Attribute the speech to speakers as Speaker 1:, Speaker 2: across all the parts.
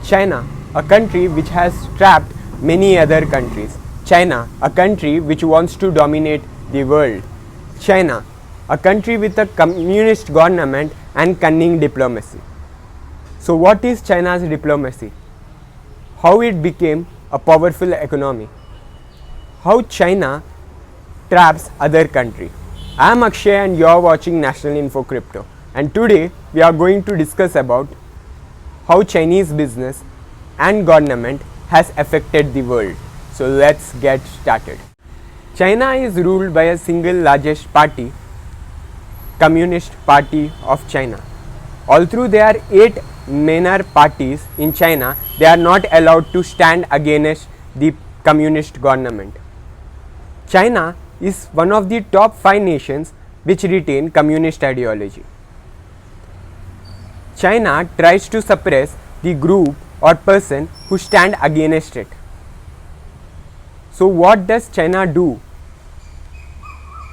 Speaker 1: China, a country which has trapped many other countries. China, a country which wants to dominate the world. China, a country with a communist government and cunning diplomacy. So what is China's diplomacy? How it became a powerful economy? How China traps other country? I am Akshay and you are watching National Info Crypto, and today we are going to discuss about how Chinese business and government has affected the world. So let's get started. China is ruled by a single largest party, Communist Party of China. Although there are 8 minor parties in China, they are not allowed to stand against the communist government. China is one of the top 5 nations which retain communist ideology. China tries to suppress the group or person who stand against it. So what does China do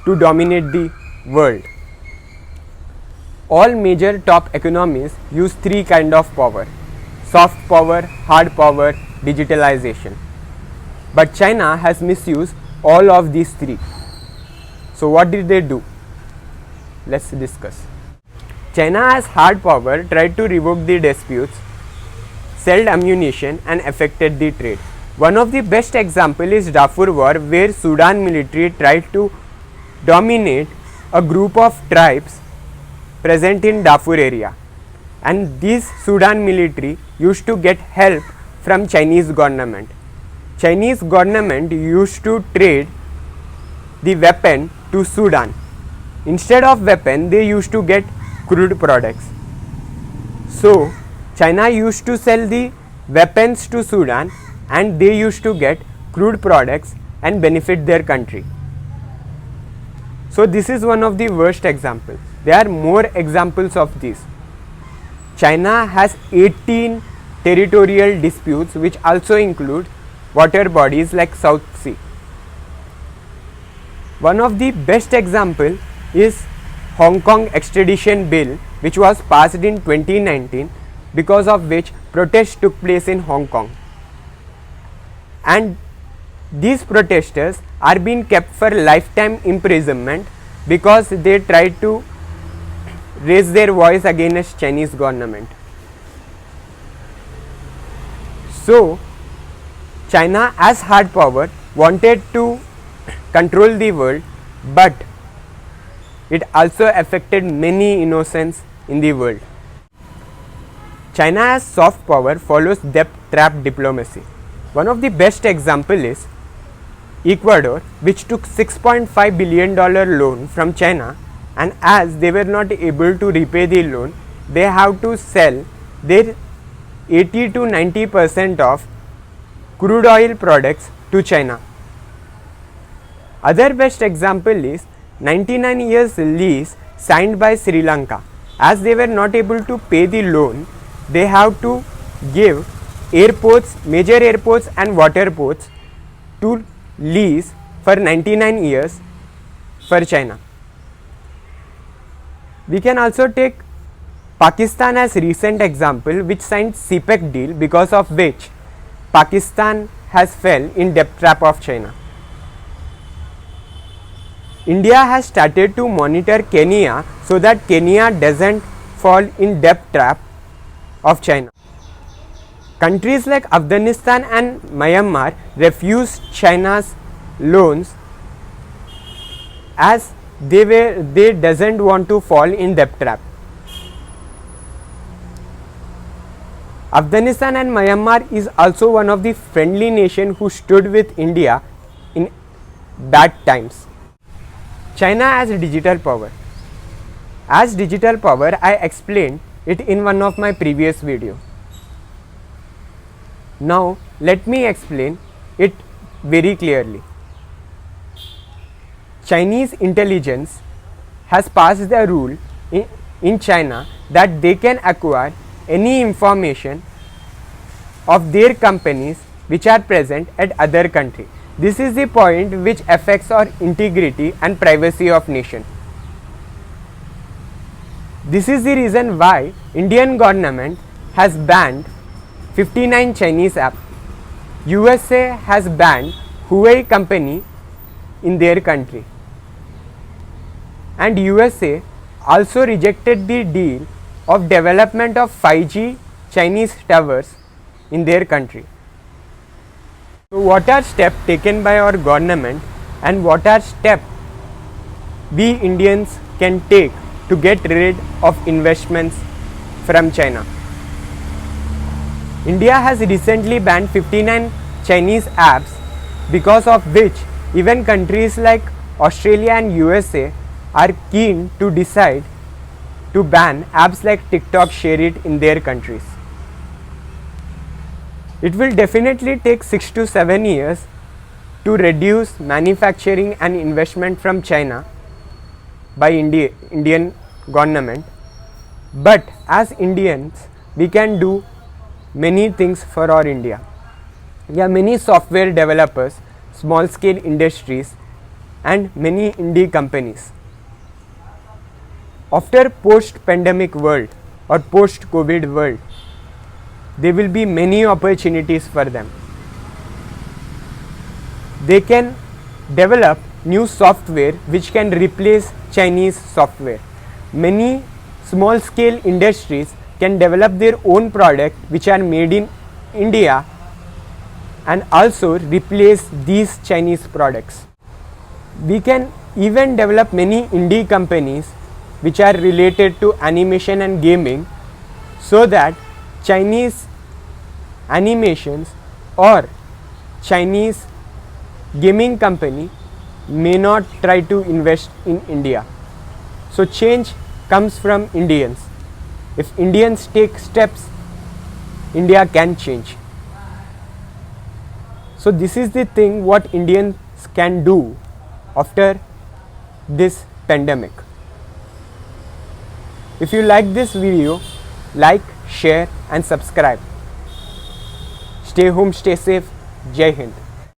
Speaker 1: to dominate the world? All major top economies use 3 kinds of power: soft power, hard power, digitalization. But China has misused all of these 3. So what did they do? Let's discuss. China has hard power tried to revoke the disputes, sold ammunition and affected the trade. One of the best example is Darfur war, where Sudan military tried to dominate a group of tribes present in Darfur area, and this Sudan military used to get help from Chinese government. Chinese government used to trade the weapon to Sudan. Instead of weapon, they used to get crude products. So China used to sell the weapons to Sudan and they used to get crude products and benefit their country. So this is one of the worst examples. There are more examples of this. China has 18 territorial disputes which also include water bodies like South Sea. One of the best example is Hong Kong extradition bill, which was passed in 2019, because of which protests took place in Hong Kong. And these protesters are being kept for lifetime imprisonment because they tried to raise their voice against Chinese government. So China as hard power wanted to control the world, but it also affected many innocents in the world. China as soft power follows debt trap diplomacy. One of the best example is Ecuador, which took $6.5 billion loan from China, and as they were not able to repay the loan, they have to sell their 80 to 90% of crude oil products to China. Other best example is 99 years lease signed by Sri Lanka. As they were not able to pay the loan, they have to give airports, major airports and water ports to lease for 99 years for China. We can also take Pakistan as recent example, which signed CPEC deal, because of which Pakistan has fell in debt trap of China. India has started to monitor Kenya so that Kenya doesn't fall in debt trap of China. Countries like Afghanistan and Myanmar refused China's loans as they doesn't want to fall in debt trap. Afghanistan and Myanmar is also one of the friendly nation who stood with India in bad times. China as digital power. As digital power, I explained it in one of my previous video. Now let me explain it very clearly. Chinese intelligence has passed the rule in China that they can acquire any information of their companies which are present at other country. This is the point which affects our integrity and privacy of nation. This is the reason why Indian government has banned 59 Chinese apps. USA has banned Huawei company in their country. And USA also rejected the deal of development of 5G Chinese towers in their country. So what are steps taken by our government and what are steps we Indians can take to get rid of investments from China? India has recently banned 59 Chinese apps, because of which even countries like Australia and USA are keen to decide to ban apps like TikTok, share it in their countries. It will definitely take 6 to 7 years to reduce manufacturing and investment from China by Indian government, but as Indians we can do many things for our India. Many software developers, small scale industries and many indie companies. After post pandemic world or post COVID world, there will be many opportunities for them. They can develop new software which can replace Chinese software. Many small scale industries can develop their own product which are made in India and also replace these Chinese products. We can even develop many indie companies which are related to animation and gaming, so that Chinese animations or Chinese gaming company may not try to invest in India. So change comes from Indians. If Indians take steps, India can change. So this is the thing what Indians can do after this pandemic. If you like this video, like, share and subscribe. Stay home, stay safe. Jai Hind.